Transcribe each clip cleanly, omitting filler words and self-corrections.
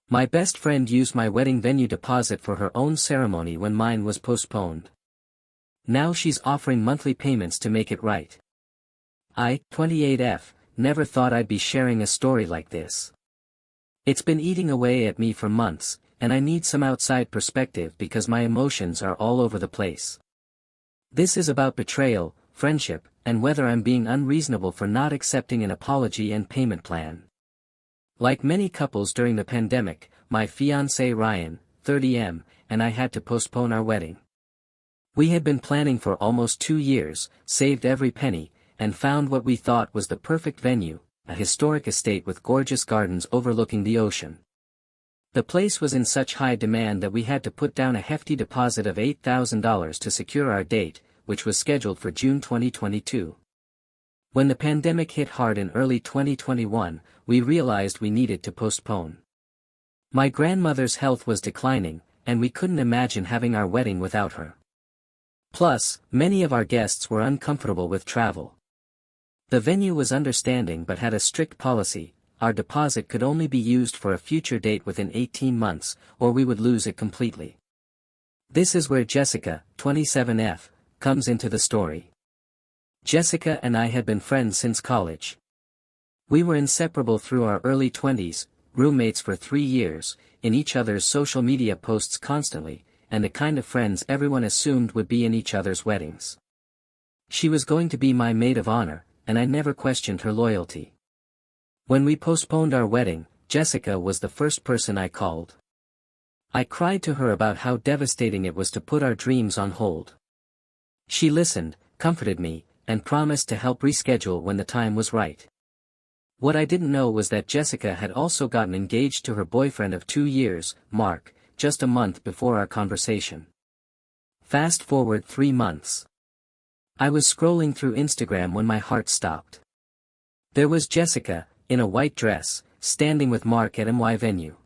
My best friend used my wedding venue deposit for her own ceremony when mine was postponed. Now she's offering monthly payments to make it right. I, 28F, never thought I'd be sharing a story like this. It's been eating away at me for months, and I need some outside perspective because my emotions are all over the place. This is about betrayal, friendship, and whether I'm being unreasonable for not accepting an apology and payment plan. Like many couples during the pandemic, my fiancé Ryan, 30M, and I had to postpone our wedding. We had been planning for almost 2 years, saved every penny, and found what we thought was the perfect venue, a historic estate with gorgeous gardens overlooking the ocean. The place was in such high demand that we had to put down a hefty deposit of $8,000 to secure our date, which was scheduled for June 2022. When the pandemic hit hard in early 2021, we realized we needed to postpone. My grandmother's health was declining, and we couldn't imagine having our wedding without her. Plus, many of our guests were uncomfortable with travel. The venue was understanding but had a strict policy: our deposit could only be used for a future date within 18 months, or we would lose it completely. This is where Jessica, 27F, comes into the story. Jessica and I had been friends since college. We were inseparable through our early 20s, roommates for 3 years, in each other's social media posts constantly, and the kind of friends everyone assumed would be in each other's weddings. She was going to be my maid of honor, and I never questioned her loyalty. When we postponed our wedding, Jessica was the first person I called. I cried to her about how devastating it was to put our dreams on hold. She listened, comforted me, and promised to help reschedule when the time was right. What I didn't know was that Jessica had also gotten engaged to her boyfriend of 2 years, Mark, just a month before our conversation. Fast forward 3 months. I was scrolling through Instagram when my heart stopped. There was Jessica, in a white dress, standing with Mark at my venue.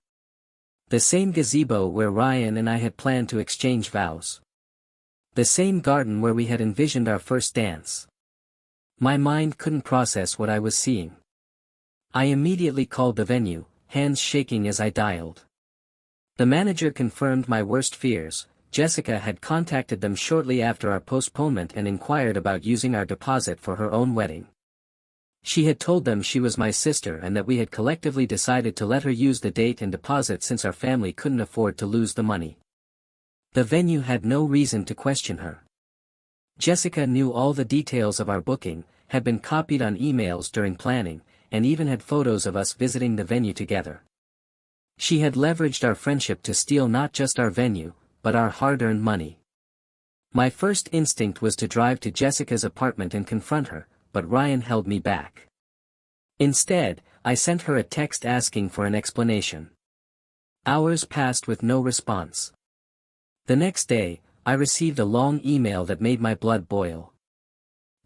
The same gazebo where Ryan and I had planned to exchange vows. The same garden where we had envisioned our first dance. My mind couldn't process what I was seeing. I immediately called the venue, hands shaking as I dialed. The manager confirmed my worst fears. Jessica had contacted them shortly after our postponement and inquired about using our deposit for her own wedding. She had told them she was my sister and that we had collectively decided to let her use the date and deposit since our family couldn't afford to lose the money. The venue had no reason to question her. Jessica knew all the details of our booking, had been copied on emails during planning, and even had photos of us visiting the venue together. She had leveraged our friendship to steal not just our venue, but our hard-earned money. My first instinct was to drive to Jessica's apartment and confront her, but Ryan held me back. Instead, I sent her a text asking for an explanation. Hours passed with no response. The next day, I received a long email that made my blood boil.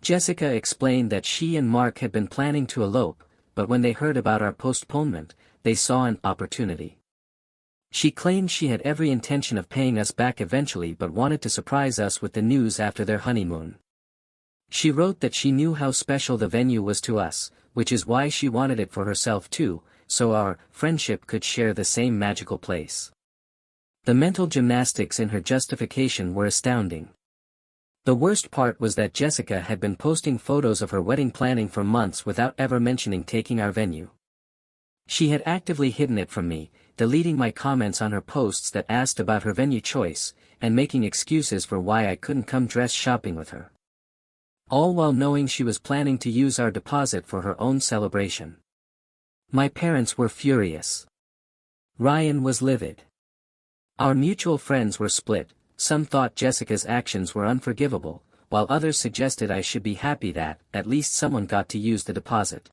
Jessica explained that she and Mark had been planning to elope, but when they heard about our postponement, they saw an opportunity. She claimed she had every intention of paying us back eventually but wanted to surprise us with the news after their honeymoon. She wrote that she knew how special the venue was to us, which is why she wanted it for herself too, so our friendship could share the same magical place. The mental gymnastics in her justification were astounding. The worst part was that Jessica had been posting photos of her wedding planning for months without ever mentioning taking our venue. She had actively hidden it from me, deleting my comments on her posts that asked about her venue choice, and making excuses for why I couldn't come dress shopping with her. All while knowing she was planning to use our deposit for her own celebration. My parents were furious. Ryan was livid. Our mutual friends were split. Some thought Jessica's actions were unforgivable, while others suggested I should be happy that, at least someone got to use the deposit.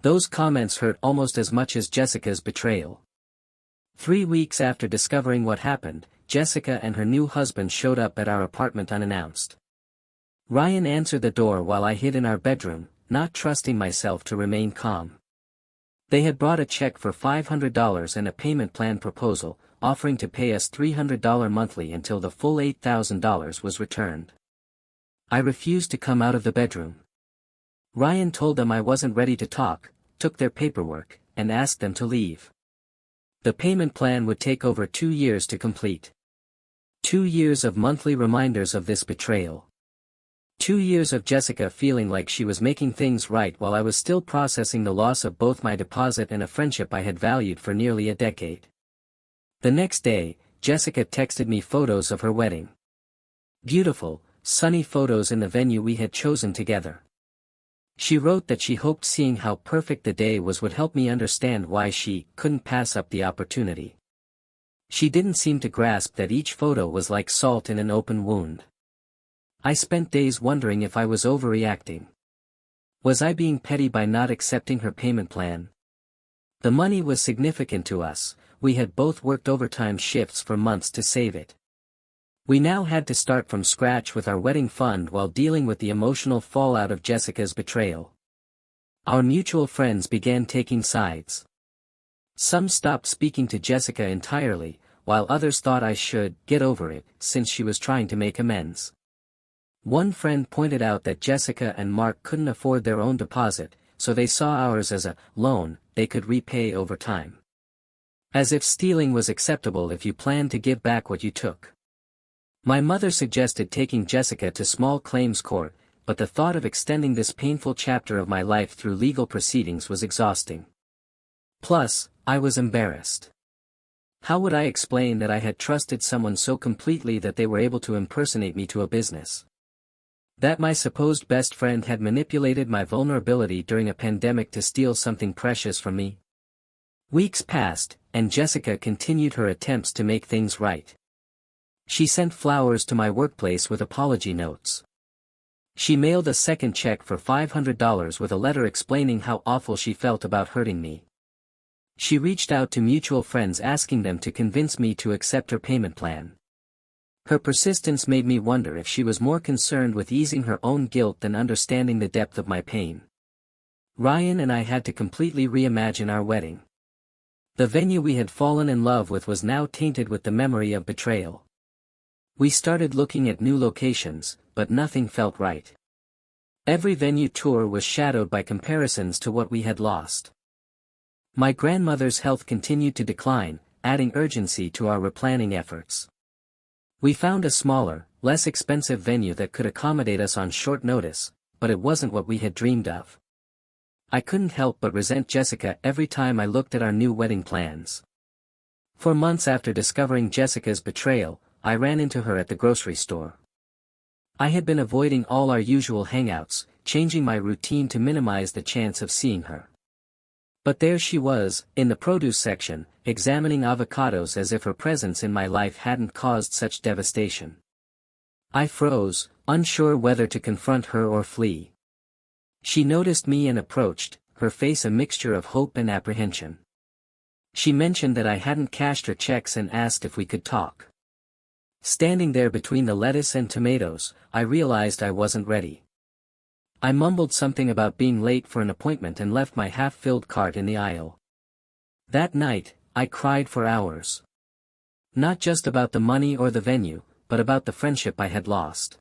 Those comments hurt almost as much as Jessica's betrayal. 3 weeks after discovering what happened, Jessica and her new husband showed up at our apartment unannounced. Ryan answered the door while I hid in our bedroom, not trusting myself to remain calm. They had brought a check for $500 and a payment plan proposal, offering to pay us $300 monthly until the full $8,000 was returned. I refused to come out of the bedroom. Ryan told them I wasn't ready to talk, took their paperwork, and asked them to leave. The payment plan would take over 2 years to complete. 2 years of monthly reminders of this betrayal. 2 years of Jessica feeling like she was making things right while I was still processing the loss of both my deposit and a friendship I had valued for nearly a decade. The next day, Jessica texted me photos of her wedding. Beautiful, sunny photos in the venue we had chosen together. She wrote that she hoped seeing how perfect the day was would help me understand why she couldn't pass up the opportunity. She didn't seem to grasp that each photo was like salt in an open wound. I spent days wondering if I was overreacting. Was I being petty by not accepting her payment plan? The money was significant to us, we had both worked overtime shifts for months to save it. We now had to start from scratch with our wedding fund while dealing with the emotional fallout of Jessica's betrayal. Our mutual friends began taking sides. Some stopped speaking to Jessica entirely, while others thought I should get over it, since she was trying to make amends. One friend pointed out that Jessica and Mark couldn't afford their own deposit, so they saw ours as a loan they could repay over time. As if stealing was acceptable if you planned to give back what you took. My mother suggested taking Jessica to small claims court, but the thought of extending this painful chapter of my life through legal proceedings was exhausting. Plus, I was embarrassed. How would I explain that I had trusted someone so completely that they were able to impersonate me to a business? That my supposed best friend had manipulated my vulnerability during a pandemic to steal something precious from me? Weeks passed, and Jessica continued her attempts to make things right. She sent flowers to my workplace with apology notes. She mailed a second check for $500 with a letter explaining how awful she felt about hurting me. She reached out to mutual friends asking them to convince me to accept her payment plan. Her persistence made me wonder if she was more concerned with easing her own guilt than understanding the depth of my pain. Ryan and I had to completely reimagine our wedding. The venue we had fallen in love with was now tainted with the memory of betrayal. We started looking at new locations, but nothing felt right. Every venue tour was shadowed by comparisons to what we had lost. My grandmother's health continued to decline, adding urgency to our replanning efforts. We found a smaller, less expensive venue that could accommodate us on short notice, but it wasn't what we had dreamed of. I couldn't help but resent Jessica every time I looked at our new wedding plans. For months after discovering Jessica's betrayal, I ran into her at the grocery store. I had been avoiding all our usual hangouts, changing my routine to minimize the chance of seeing her. But there she was, in the produce section, examining avocados as if her presence in my life hadn't caused such devastation. I froze, unsure whether to confront her or flee. She noticed me and approached, her face a mixture of hope and apprehension. She mentioned that I hadn't cashed her checks and asked if we could talk. Standing there between the lettuce and tomatoes, I realized I wasn't ready. I mumbled something about being late for an appointment and left my half-filled cart in the aisle. That night, I cried for hours. Not just about the money or the venue, but about the friendship I had lost.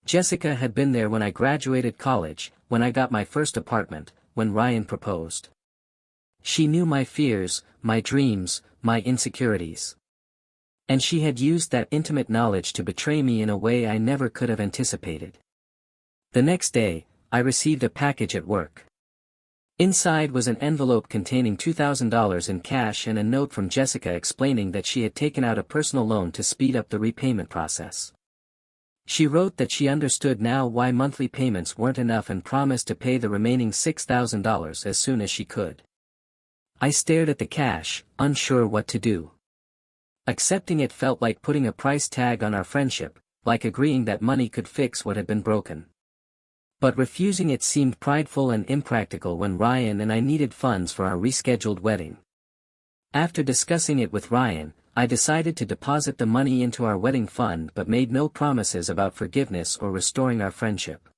Jessica had been there when I graduated college, when I got my first apartment, when Ryan proposed. She knew my fears, my dreams, my insecurities. And she had used that intimate knowledge to betray me in a way I never could have anticipated. The next day, I received a package at work. Inside was an envelope containing $2,000 in cash and a note from Jessica explaining that she had taken out a personal loan to speed up the repayment process. She wrote that she understood now why monthly payments weren't enough and promised to pay the remaining $6,000 as soon as she could. I stared at the cash, unsure what to do. Accepting it felt like putting a price tag on our friendship, like agreeing that money could fix what had been broken. But refusing it seemed prideful and impractical when Ryan and I needed funds for our rescheduled wedding. After discussing it with Ryan, I decided to deposit the money into our wedding fund but made no promises about forgiveness or restoring our friendship.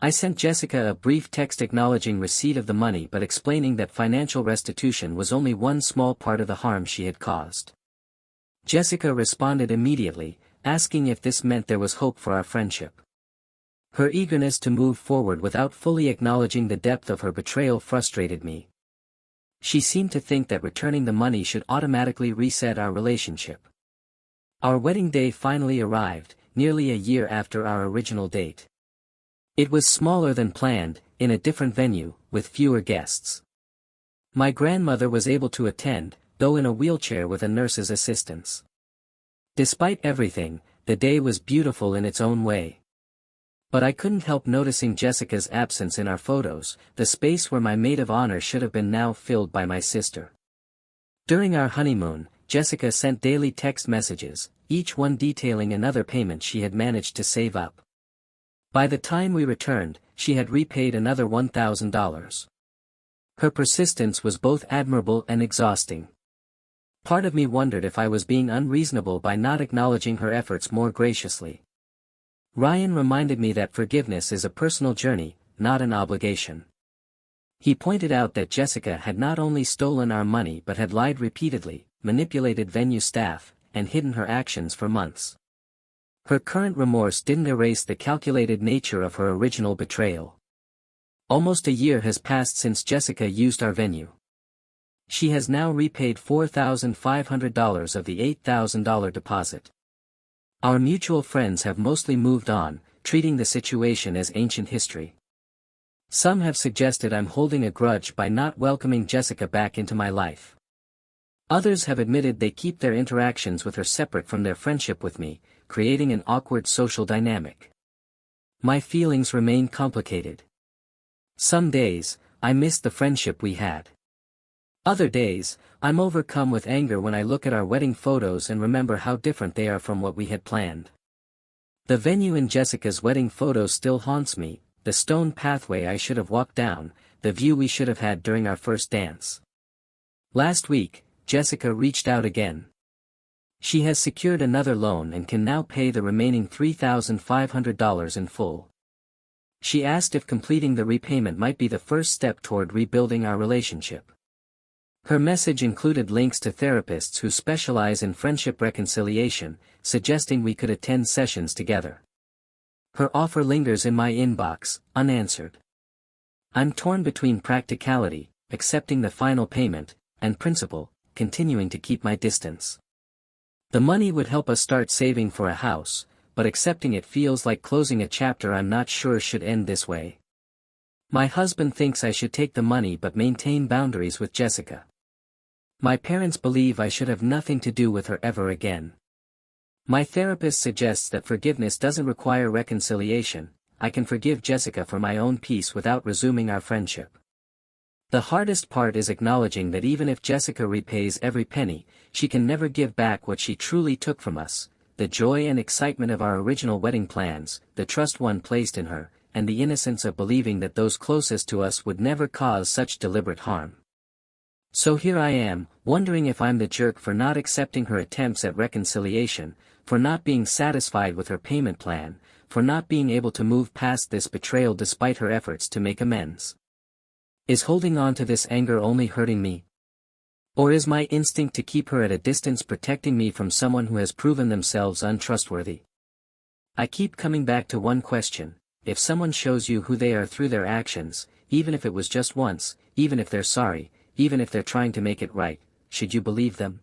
I sent Jessica a brief text acknowledging receipt of the money but explaining that financial restitution was only one small part of the harm she had caused. Jessica responded immediately, asking if this meant there was hope for our friendship. Her eagerness to move forward without fully acknowledging the depth of her betrayal frustrated me. She seemed to think that returning the money should automatically reset our relationship. Our wedding day finally arrived, nearly a year after our original date. It was smaller than planned, in a different venue, with fewer guests. My grandmother was able to attend, though in a wheelchair with a nurse's assistance. Despite everything, the day was beautiful in its own way. But I couldn't help noticing Jessica's absence in our photos. The space where my maid of honor should have been now filled by my sister. During our honeymoon, Jessica sent daily text messages, each one detailing another payment she had managed to save up. By the time we returned, she had repaid another $1,000. Her persistence was both admirable and exhausting. Part of me wondered if I was being unreasonable by not acknowledging her efforts more graciously. Ryan reminded me that forgiveness is a personal journey, not an obligation. He pointed out that Jessica had not only stolen our money but had lied repeatedly, manipulated venue staff, and hidden her actions for months. Her current remorse didn't erase the calculated nature of her original betrayal. Almost a year has passed since Jessica used our venue. She has now repaid $4,500 of the $8,000 deposit. Our mutual friends have mostly moved on, treating the situation as ancient history. Some have suggested I'm holding a grudge by not welcoming Jessica back into my life. Others have admitted they keep their interactions with her separate from their friendship with me, creating an awkward social dynamic. My feelings remain complicated. Some days, I miss the friendship we had. Other days, I'm overcome with anger when I look at our wedding photos and remember how different they are from what we had planned. The venue in Jessica's wedding photos still haunts me, the stone pathway I should have walked down, the view we should have had during our first dance. Last week, Jessica reached out again. She has secured another loan and can now pay the remaining $3,500 in full. She asked if completing the repayment might be the first step toward rebuilding our relationship. Her message included links to therapists who specialize in friendship reconciliation, suggesting we could attend sessions together. Her offer lingers in my inbox, unanswered. I'm torn between practicality, accepting the final payment, and principle, continuing to keep my distance. The money would help us start saving for a house, but accepting it feels like closing a chapter I'm not sure should end this way. My husband thinks I should take the money but maintain boundaries with Jessica. My parents believe I should have nothing to do with her ever again. My therapist suggests that forgiveness doesn't require reconciliation. I can forgive Jessica for my own peace without resuming our friendship. The hardest part is acknowledging that even if Jessica repays every penny, she can never give back what she truly took from us, the joy and excitement of our original wedding plans, the trust one placed in her, and the innocence of believing that those closest to us would never cause such deliberate harm. So here I am, wondering if I'm the jerk for not accepting her attempts at reconciliation, for not being satisfied with her payment plan, for not being able to move past this betrayal despite her efforts to make amends. Is holding on to this anger only hurting me? Or is my instinct to keep her at a distance protecting me from someone who has proven themselves untrustworthy? I keep coming back to one question: if someone shows you who they are through their actions, even if it was just once, even if they're sorry, even if they're trying to make it right, should you believe them?